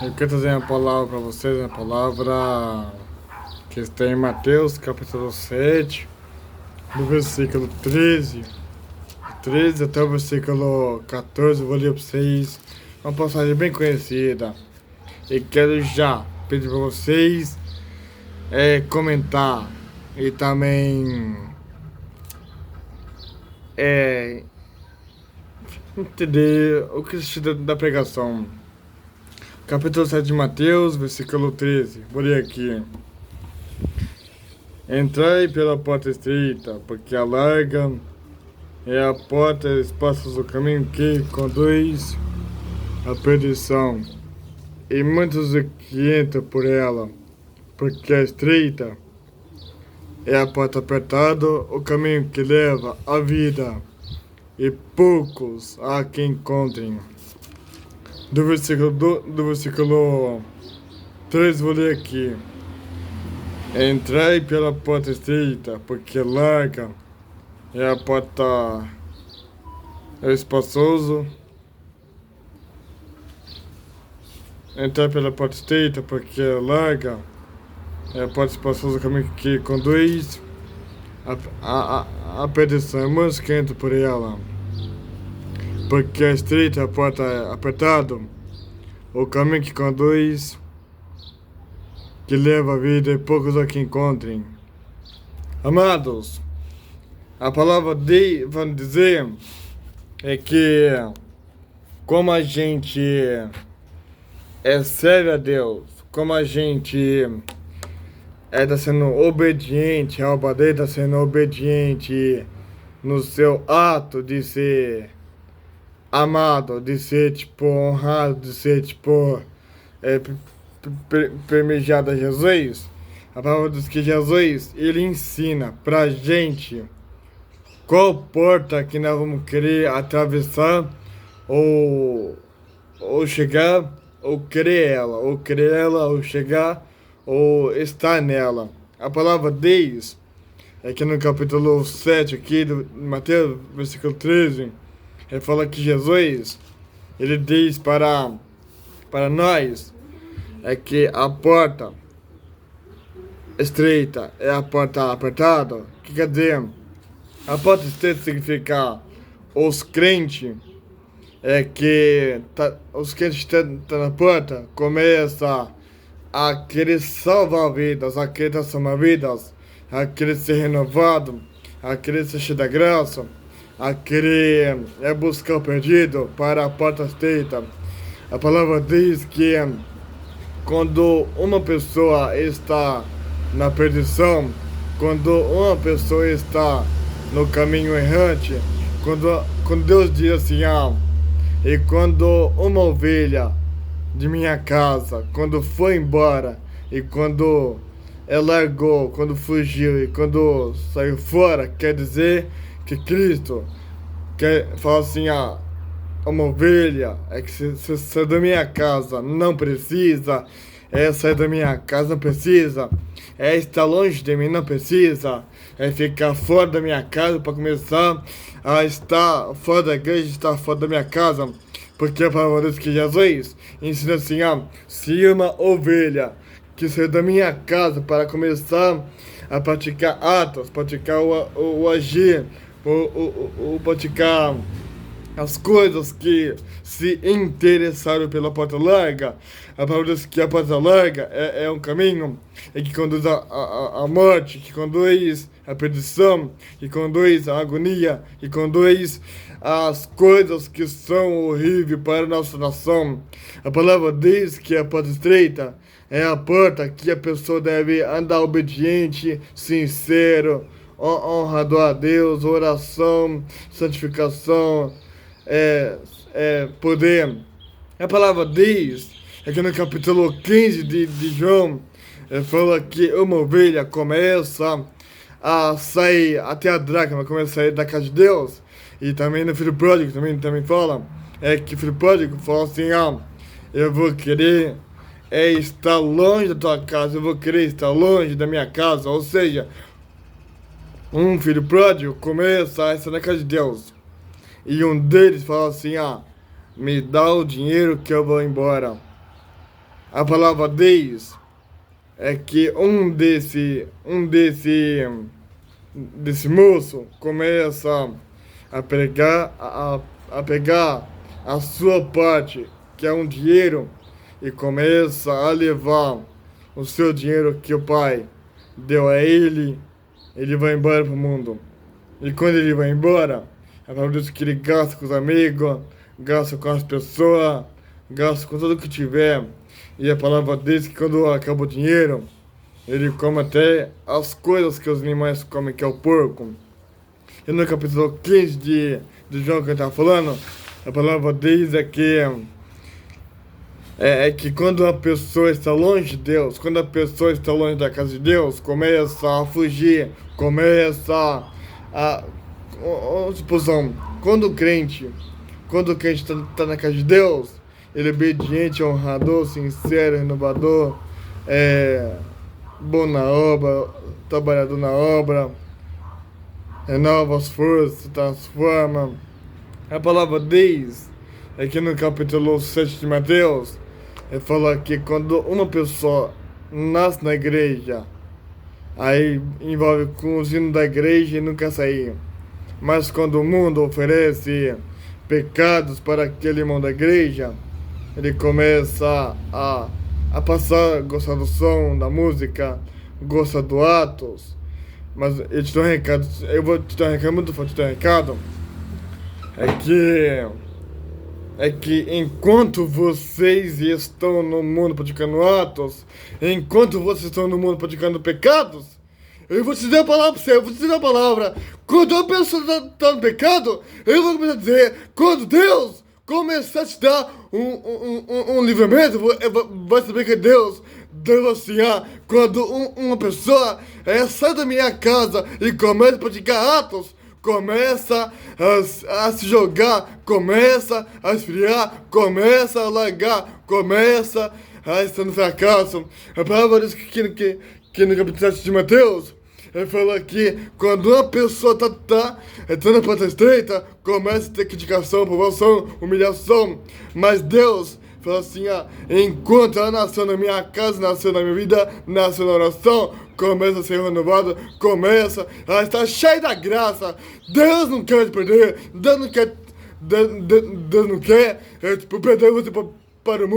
Eu quero trazer uma palavra para vocês, uma palavra que está em Mateus, capítulo 7, do versículo 13 até o versículo 14. Eu vou ler para vocês uma passagem bem conhecida. E quero já pedir para vocês comentar e também entender o que se da pregação. Capítulo 7 de Mateus, versículo 13. Vou ler aqui. Entrai pela porta estreita, porque a larga é a porta espaçoso o caminho que conduz à perdição. E muitos que entram por ela, porque a estreita é a porta apertada, o caminho que leva à vida, e poucos há que encontrem. Do versículo 3, vou ler aqui. Entrai pela porta estreita, porque larga é a porta espaçoso. Entrai pela porta estreita, porque larga é a porta espaçosa, o caminho que conduz a perdição. Muitos que entram por ela, porque a estreita é a porta apertada, o caminho que conduz, que leva a vida, e poucos a que encontrem. Amados, a palavra de vai dizer é que como a gente serve a Deus, como a gente está sendo obediente, a alma dele está sendo obediente no seu ato de ser amado, de ser honrado, de ser permejado a Jesus. A palavra diz que Jesus, ele ensina pra gente qual porta que nós vamos querer atravessar ou chegar, ou querer ela, ou chegar, ou estar nela. A palavra diz, aqui no capítulo 7 aqui do Mateus, versículo 13, ele fala que Jesus, ele diz para nós, que a porta estreita é a porta apertada. O que quer dizer? A porta estreita significa os crentes, os crentes estão na porta, começam a querer salvar vidas, a querer transformar vidas, a querer ser renovado, a querer ser cheio da graça, a querer buscar o perdido para a porta estreita. A palavra diz que quando uma pessoa está na perdição, quando uma pessoa está no caminho errante, quando Deus diz assim, e quando uma ovelha de minha casa, quando foi embora, e quando largou, quando fugiu, e quando saiu fora, quer dizer que Cristo fala assim, uma ovelha, que se sair da minha casa não precisa, sair da minha casa não precisa, estar longe de mim não precisa, ficar fora da minha casa para começar a estar fora da igreja, estar fora da minha casa, porque a palavra diz que Jesus ensina assim, se uma ovelha que saiu da minha casa para começar a praticar atos, praticar o agir, o praticar as coisas que se interessaram pela porta larga. A palavra diz que a porta larga é um caminho que conduz à morte, que conduz à perdição, que conduz à agonia, que conduz às coisas que são horríveis para a nossa nação. A palavra diz que a porta estreita é a porta que a pessoa deve andar obediente, sincero, honrado a Deus, oração, santificação, poder. A palavra diz, aqui no capítulo 15 de João, fala que uma ovelha começa a sair até a dracma, começa a sair da casa de Deus. E também no filho pródigo também fala, que o filho pródigo fala assim, eu vou querer estar longe da tua casa, eu vou querer estar longe da minha casa. Ou seja, um filho pródigo começa a estar na casa de Deus. E um deles fala assim, me dá o dinheiro que eu vou embora. A palavra diz é que desse moço começa a pegar a sua parte, que é um dinheiro, e começa a levar o seu dinheiro que o pai deu a ele. Ele vai embora pro mundo. E quando ele vai embora, é por isso que ele gasta com os amigos, gasta com as pessoas, gasta com tudo que tiver. E a palavra diz que quando acaba o dinheiro, ele come até as coisas que os animais comem, que é o porco. E no capítulo 15 de João que ele está falando, a palavra diz que quando a pessoa está longe de Deus, quando a pessoa está longe da casa de Deus, começa a fugir, começa a... Suposição, quando o crente está na casa de Deus, ele é obediente, honrador, sincero, renovador, bom na obra, trabalhador na obra, renova as forças, transforma. A palavra diz, aqui no capítulo 7 de Mateus, ele fala que quando uma pessoa nasce na igreja, aí envolve com os hinos da igreja e nunca sair. Mas quando o mundo oferece pecados para aquele irmão da igreja, ele começa a passar, gostar do som, da música, gosta do atos. Mas eu te dou um recado, eu vou te dar um recado muito forte, te dar um recado. É que enquanto vocês estão no mundo praticando atos, enquanto vocês estão no mundo praticando pecados, eu vou te dizer a palavra pra você, eu vou te dizer a palavra. Quando a pessoa está no pecado, eu vou começar a dizer, quando Deus começar a te dar um livramento, vai saber que Deus deu assim, quando uma pessoa sai da minha casa e começa a praticar atos, começa a se jogar, começa a esfriar, começa a largar, começa a estar no fracasso. A palavra diz que no capítulo 7 de Mateus, ele fala que quando uma pessoa está na porta estreita, começa a ter criticação, provação, humilhação. Mas Deus fala assim, enquanto ela nasceu na minha casa, nasceu na minha vida, nasceu na oração, começa a ser renovado, começa a estar cheio da graça. Deus não quer te perder, Deus não quer perder você para o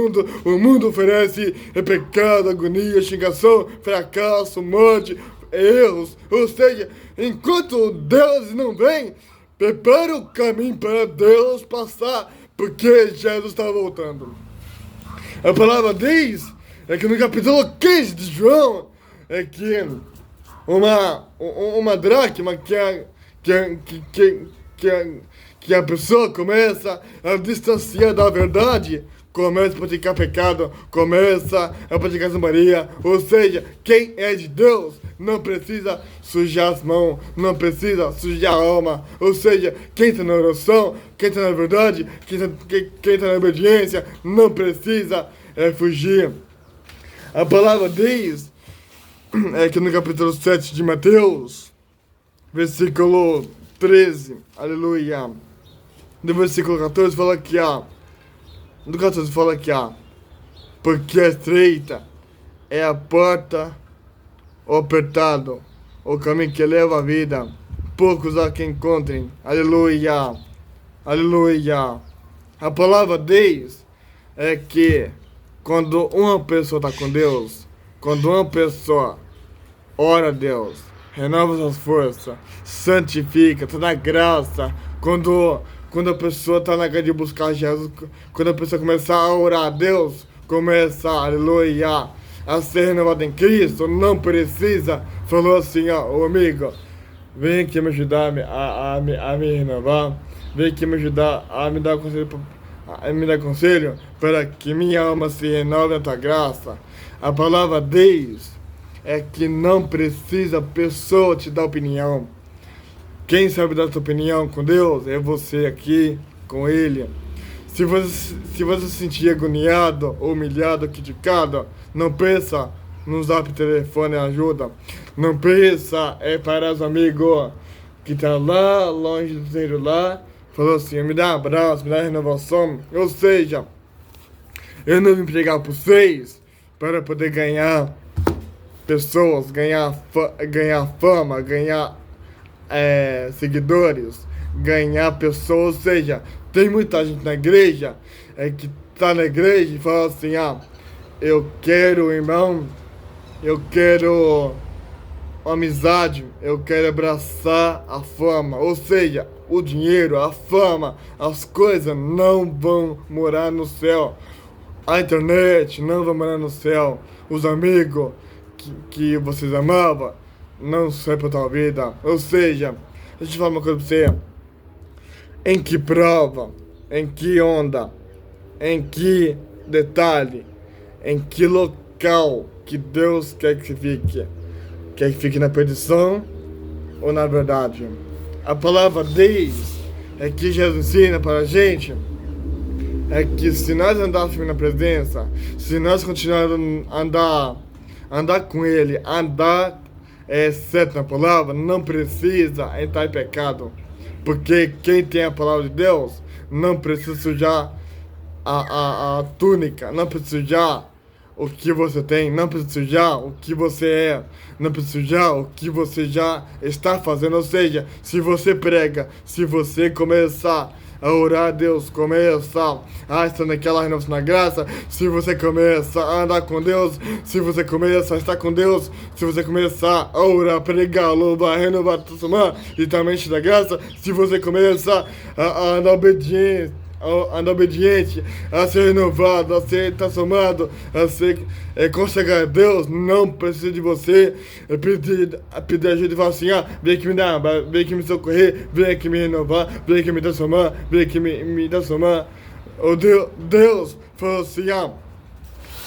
mundo oferece pecado, agonia, xingação, fracasso, morte, erros. Ou seja, enquanto Deus não vem, prepara o caminho para Deus passar, porque Jesus está voltando. A palavra diz que no capítulo 15 de João, que uma dracma que a pessoa começa a distanciar da verdade, começa a praticar pecado, começa a praticar zombaria. Ou seja, quem é de Deus não precisa sujar as mãos, não precisa sujar a alma. Ou seja, quem está na oração, quem está na verdade, quem está na obediência, não precisa fugir. A palavra diz que no capítulo 7 de Mateus, versículo 13, aleluia, do versículo 14 fala que no 14 fala que porque estreita é a porta, o apertado, o caminho que leva à vida, poucos há que encontrem, aleluia, aleluia. A palavra diz que quando uma pessoa está com Deus, quando uma pessoa ora a Deus, renova suas forças, santifica, está na graça, quando a pessoa está na casa de buscar Jesus, quando a pessoa começa a orar a Deus, começa, aleluia, a ser renovada em Cristo, não precisa, falou assim, ô amigo, vem aqui me ajudar a me renovar, vem aqui me ajudar a me dar conselho, para que minha alma se renove na tua graça. A palavra diz que não precisa a pessoa te dar opinião. Quem sabe dar sua opinião com Deus é você aqui, com Ele. Se você se sentir agoniado, humilhado, criticado, não pensa no zap telefone ajuda. Não pensa para os amigos que estão lá, longe do celular, falou assim, me dá um abraço, me dá renovação. Ou seja, eu não vim pregar para vocês para poder ganhar pessoas, ganhar fama, ganhar seguidores, ganhar pessoas. Ou seja, tem muita gente na igreja que tá na igreja e fala assim: eu quero, irmão, eu quero amizade, eu quero abraçar a fama. Ou seja, o dinheiro, a fama, as coisas não vão morar no céu. A internet não vai morar no céu. Os amigos que vocês amavam não servem pra tua vida. Ou seja, deixa eu falar uma coisa pra você. Em que prova, em que onda, em que detalhe, em que local que Deus quer que você fique? Quer que fique na perdição ou na verdade? A palavra Deus é que Jesus ensina para a gente é que se nós andássemos na presença, se nós continuarmos a andar com Ele, andar certo na palavra, não precisa entrar em pecado. Porque quem tem a palavra de Deus não precisa sujar a túnica, não precisa sujar o que você tem, não precisa sujar o que você é, não precisa sujar o que você já está fazendo. Ou seja, se você prega, se você começar a orar a Deus, começa a estar naquela renovação na graça, se você começa a andar com Deus, se você começa a estar com Deus, se você começar a orar, pregar, louvar, renovar, transformar e também encher da graça, se você começa a andar obediente, a ser renovado, a ser transformado, a ser consagrar a Deus, não precisa de você pedir ajuda e falar assim: vem aqui me dar, vem aqui me socorrer, vem aqui me renovar, vem aqui me transformar, vem aqui me transformar. Deus falou assim: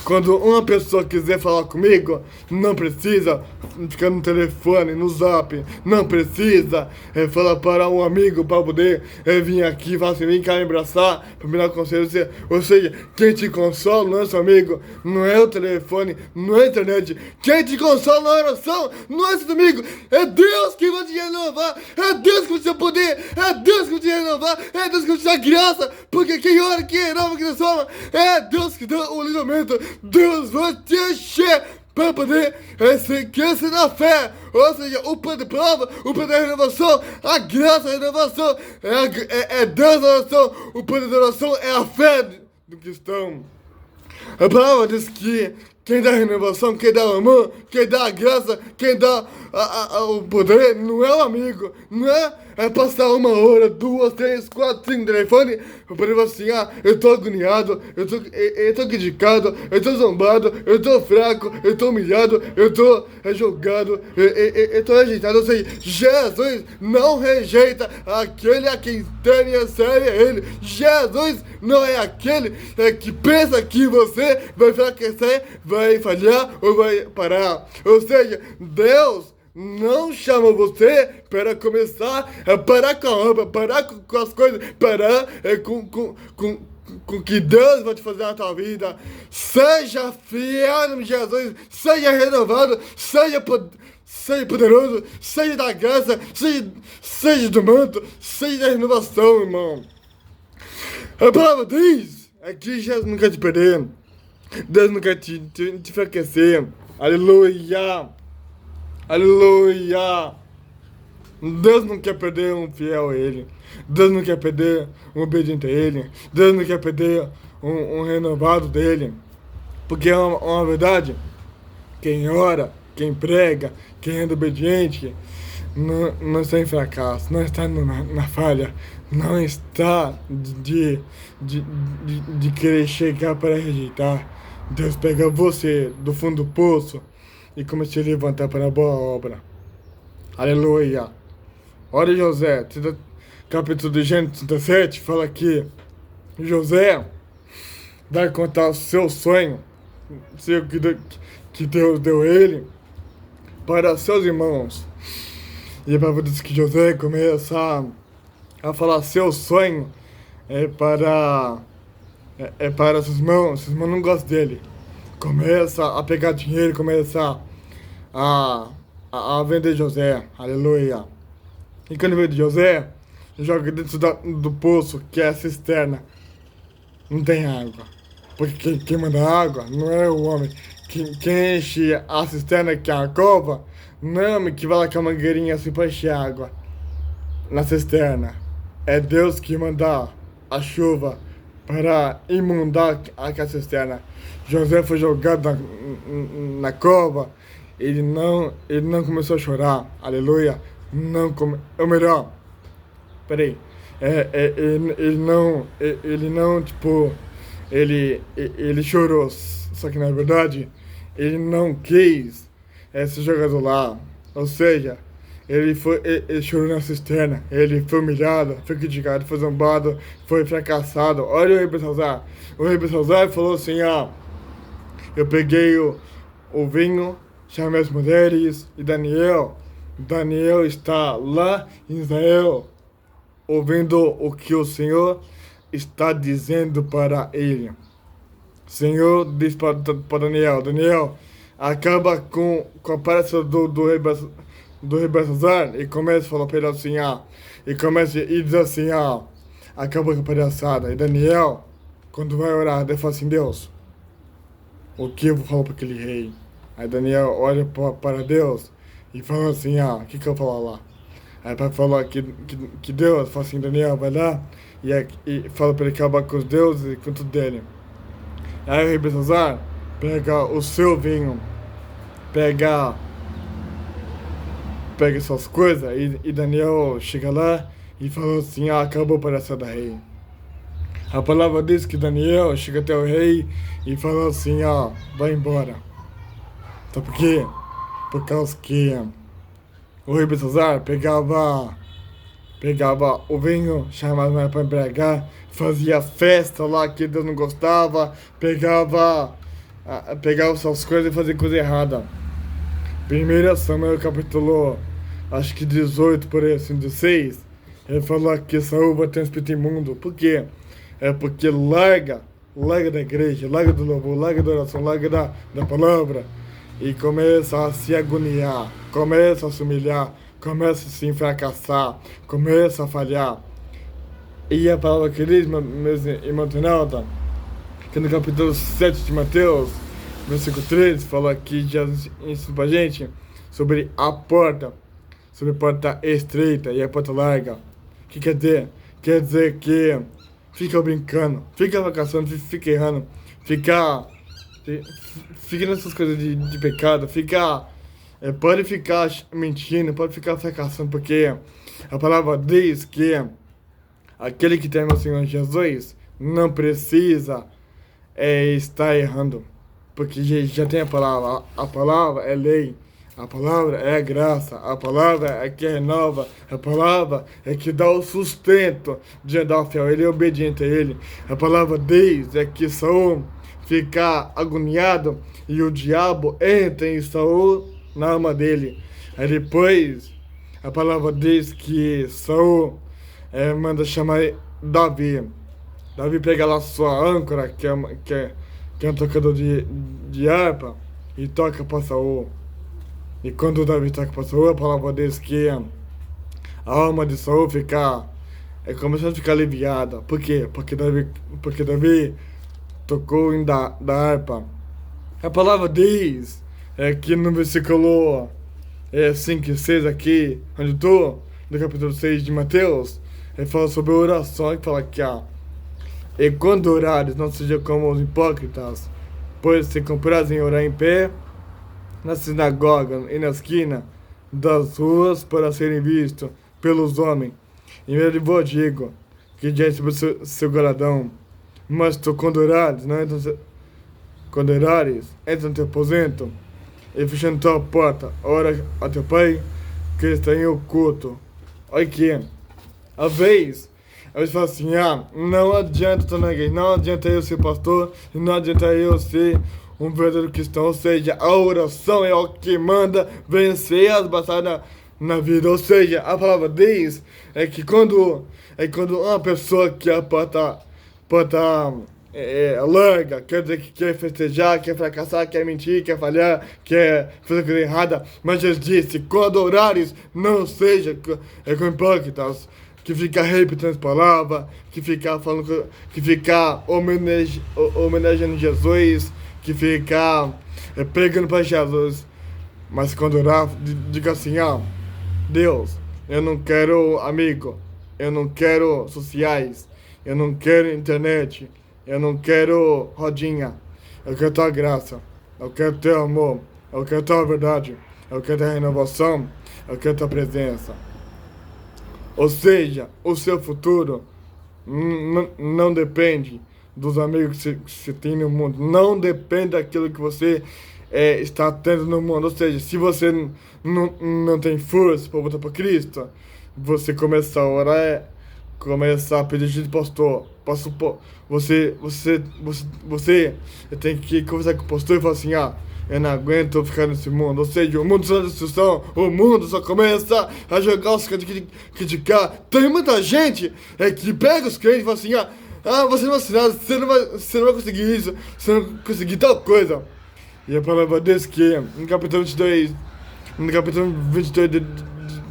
quando uma pessoa quiser falar comigo, não precisa ficar no telefone, no zap, não precisa falar para um amigo para poder vir aqui e falar assim: vem cá me abraçar, para me dar conselho. Ou seja, quem te consola não é seu amigo, não é o telefone, não é a internet. Quem te consola na oração não é seu amigo, é Deus que vai te renovar, é Deus que vai te dar poder, é Deus que vai te renovar, é Deus que vai te dar graça, porque quem ora, quem renova, quem transforma, é Deus que dá o livramento. Deus vai te encher para poder crescer na fé. Ou seja, o poder da prova, o poder da renovação, a graça da renovação, é Deus da oração. O poder da oração é a fé do cristão. A palavra diz que quem dá a renovação, quem dá o amor, quem dá a graça, quem dá o poder, não é o amigo, não é passar 1 hora, 2, 3, 4, 5 no telefone, para poder falar assim: eu tô agoniado, eu tô criticado, eu tô zombado, eu tô fraco, eu tô humilhado, eu tô julgado, eu tô rejeitado. Ou seja, Jesus não rejeita aquele a quem teme e serve a Ele. Jesus não é aquele que pensa que você vai fracassar, vai falhar ou vai parar. Ou seja, Deus não chama você para começar a parar com a obra, parar com as coisas, parar com que Deus vai te fazer na tua vida. Seja fiel no nome de Jesus, seja renovado, seja poderoso, seja da graça, seja do manto, seja da renovação, irmão. A palavra diz que Jesus não quer te perder, Deus não quer te enfraquecer. Aleluia! Aleluia! Deus não quer perder um fiel a Ele. Deus não quer perder um obediente a Ele. Deus não quer perder um renovado dEle. Porque é uma verdade. Quem ora, quem prega, quem é obediente, não está em fracasso, não está na falha, não está de querer chegar para rejeitar. Deus pega você do fundo do poço e começa a levantar para a boa obra. Aleluia. Olha José, capítulo de Gênesis 37, fala que José vai contar o seu sonho, que Deus deu ele para seus irmãos. E a Bíblia diz que José começa a falar seu sonho para seus irmãos não gostam dele. Começa a pegar dinheiro, começa a vender José, aleluia. E quando vende José, joga dentro do poço, que é a cisterna. Não tem água, porque quem manda água não é o homem, quem enche a cisterna, que é a cova, não que vai lá com a mangueirinha assim para encher água na cisterna. É Deus que manda a chuva para inundar a cisterna. José foi jogado na cova. Ele não começou a chorar. Aleluia. Não come, ou melhor, peraí. Ele não, tipo, ele chorou. Só que na verdade, ele não quis ser jogado lá. Ou seja, ele chorou na cisterna, ele foi humilhado, foi criticado, foi zombado, foi fracassado. Olha o rei Belsazar. O rei Belsazar falou assim, eu peguei o vinho, chamei as mulheres e Daniel está lá em Israel, ouvindo o que o Senhor está dizendo para ele. O Senhor diz para Daniel, acaba com a palestra do rei Belsazar e começa a falar para ele assim, e começa a dizer assim, acaba com a palhaçada. E Daniel, quando vai orar, ele fala assim, Deus, o que eu vou falar para aquele rei? Aí Daniel olha para Deus e fala assim, o que eu vou falar lá? Aí para falar que Deus fala assim, Daniel, vai lá e fala para ele acabar com os deuses e com tudo dele. Aí o rei Belsazar pega o seu vinho, pega suas coisas e Daniel chega lá e fala assim, acabou a palhaçada rei. A palavra diz que Daniel chega até o rei e fala assim, vai embora. Sabe por quê? Por causa que o rei Belsazar pegava o vinho, chamava para embriagar, fazia festa lá que Deus não gostava, pegava suas coisas e fazia coisa errada. 1 Samuel capítulo, acho que 18, por aí, assim, 16, ele falou que Saul vai ter um espírito imundo. Por quê? É porque larga da igreja, larga do louvor, larga da oração, larga da palavra e começa a se agoniar, começa a se humilhar, começa a se fracassar, começa a falhar. E a palavra que diz, meus irmãos, que no capítulo 7 de Mateus, versículo 13, fala que Jesus ensina pra gente sobre a porta estreita e a porta larga. O que quer dizer? Quer dizer que fica brincando, fica fracassando, fica errando, fica nessas coisas de pecado, pode ficar mentindo, pode ficar fracassando, porque a palavra diz que aquele que tem o Senhor Jesus não precisa estar errando, porque já tem a palavra é lei, a palavra é graça, a palavra é que renova, a palavra é que dá o sustento de andar fiel, ele é obediente a ele. A palavra diz que Saul fica agoniado e o diabo entra em Saul na alma dele. Aí depois a palavra diz que Saul manda chamar Davi. Davi pega lá sua âncora, que é um tocador de harpa, e toca para Saul. E quando Davi toca para Saul, a palavra diz que a alma de Saul começou a ficar aliviada. Por quê? Porque Davi tocou da harpa. A palavra diz que no versículo 5 e 6 aqui, onde estou, no capítulo 6 de Mateus, ele fala sobre a oração, que fala que e quando orares, não seja como os hipócritas, pois se comprazem orar em pé, na sinagoga e na esquina das ruas, para serem vistos pelos homens. Em vez de vos digo, que já recebeu seu galardão. Mas tu, quando orares, entra no teu aposento, e fechando tua porta, ora a teu pai, que está em oculto. Olha aqui, às vezes fala assim, não adianta estar na igreja, não adianta eu ser pastor, não adianta eu ser um verdadeiro cristão, ou seja, a oração é o que manda vencer as batalhas na vida. Ou seja, a palavra diz que quando uma pessoa que a porta larga, quer dizer que quer festejar, quer fracassar, quer mentir, quer falhar, quer fazer coisa errada, mas Jesus disse, quando orares, não seja com hipócritas, que fica repetindo as palavras, que fica falando, que fica homenageando Jesus, que fica pregando para Jesus. Mas quando orar, diga assim, Deus, eu não quero amigo, eu não quero sociais, eu não quero internet, eu não quero rodinha, eu quero tua graça, eu quero teu amor, eu quero tua verdade, eu quero tua renovação, eu quero tua presença. Ou seja, o seu futuro não depende dos amigos que você tem no mundo, não depende daquilo que você está tendo no mundo. Ou seja, se você não tem força para voltar para Cristo, você começa a orar, começa a pedir de pastor. Você tem que conversar com o pastor e falar assim, eu não aguento ficar nesse mundo. Ou seja, o mundo só é destruição, o mundo só começa a jogar os criticar. Tem muita gente que pega os crentes e fala assim, você não vai assinar, você não vai conseguir isso, você não vai conseguir tal coisa. E a palavra diz que no capítulo 22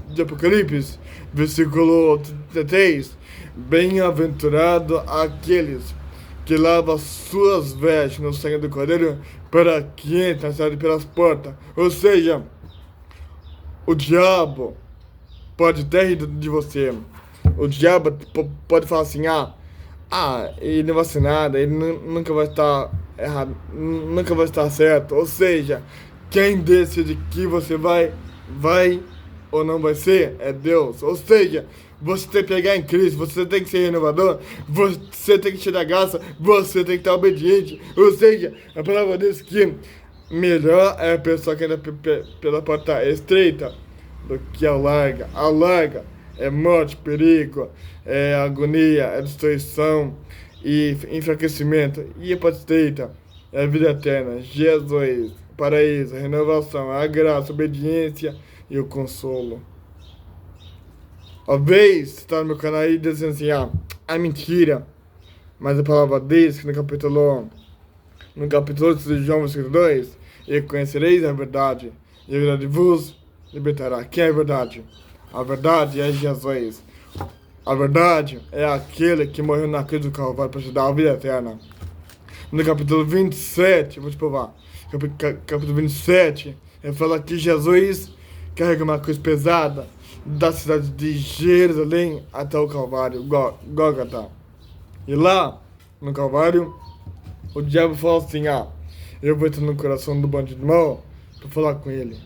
de Apocalipse, versículo 3, bem-aventurado aqueles que lavam suas vestes no sangue do Cordeiro para que entrem na cidade pelas portas. Ou seja, o diabo pode ter rido de você. O diabo pode falar assim, ele não vai ser nada, ele nunca vai estar errado, nunca vai estar certo. Ou seja, quem decide que você vai ou não vai ser é Deus. Ou seja, você tem que pegar em Cristo, você tem que ser renovador, você tem que te dar graça, você tem que estar obediente. Ou seja, a palavra diz que melhor é a pessoa que anda pela porta estreita do que a larga. A larga é morte, perigo, é agonia, é destruição e enfraquecimento. E a porta estreita é a vida eterna, Jesus, paraíso, renovação, a graça, a obediência e o consolo. Às vezes, você está no meu canal aí dizendo assim, é mentira. Mas a palavra diz que no capítulo 8 de João, versículo 2, e conhecereis a verdade, e a verdade vos libertará. Quem é a verdade? A verdade é Jesus. A verdade é aquele que morreu na cruz do Calvário para te dar a vida eterna. No capítulo 27, vou te provar. Capítulo 27, ele fala que Jesus carrega uma cruz pesada da cidade de Jerusalém até o Calvário, Gólgota. E lá, no Calvário, o diabo fala assim, eu vou entrar no coração do bandido mau para falar com ele.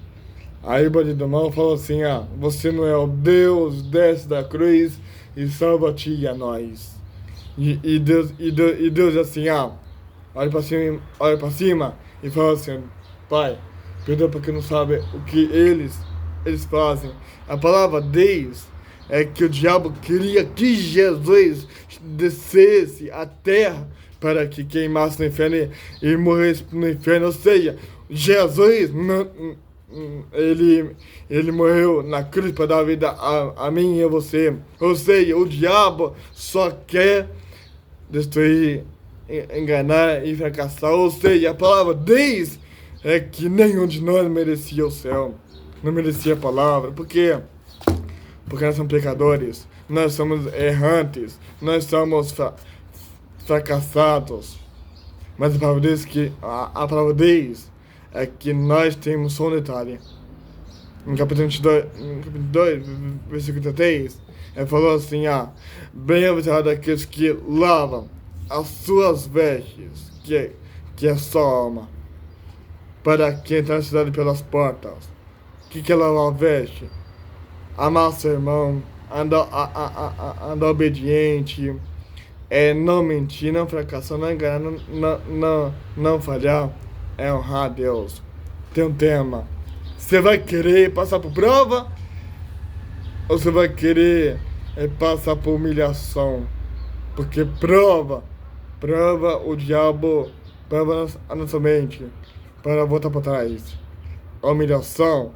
Aí o bandido mau fala assim, você não é o Deus, desce da cruz e salva-te e a nós. E Deus assim, olha para cima e fala assim, Pai, perdoa porque não sabe o que eles fazem. A palavra Deus é que o diabo queria que Jesus descesse à terra para que queimasse no inferno e morresse no inferno. Ou seja, Jesus ele morreu na cruz para dar vida a mim e a você. Ou seja, o diabo só quer destruir, enganar e fracassar. Ou seja, a palavra Deus é que nenhum de nós merecia o céu, não merecia a palavra. Por quê? Porque nós somos pecadores, nós somos errantes, nós somos fracassados. Mas a palavra diz que a palavra diz é que nós temos só um detalhe. No capítulo 2, versículo 3, ele falou assim, bem-aventurado aqueles que lavam as suas vestes, que é a sua alma, para que entrar na cidade pelas portas. O que é lavar a veste? Amar seu irmão, andar obediente, não mentir, não fracassar, não enganar, não falhar, é honrar a Deus. Tem um tema. Você vai querer passar por prova? Ou você vai querer passar por humilhação? Porque prova o diabo, prova a nossa mente para voltar para trás. A humilhação,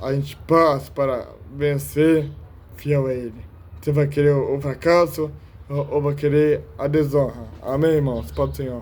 a gente passa para vencer fiel a Ele. Você vai querer o fracasso ou vai querer a desonra? Amém, irmãos? Pode, Senhor.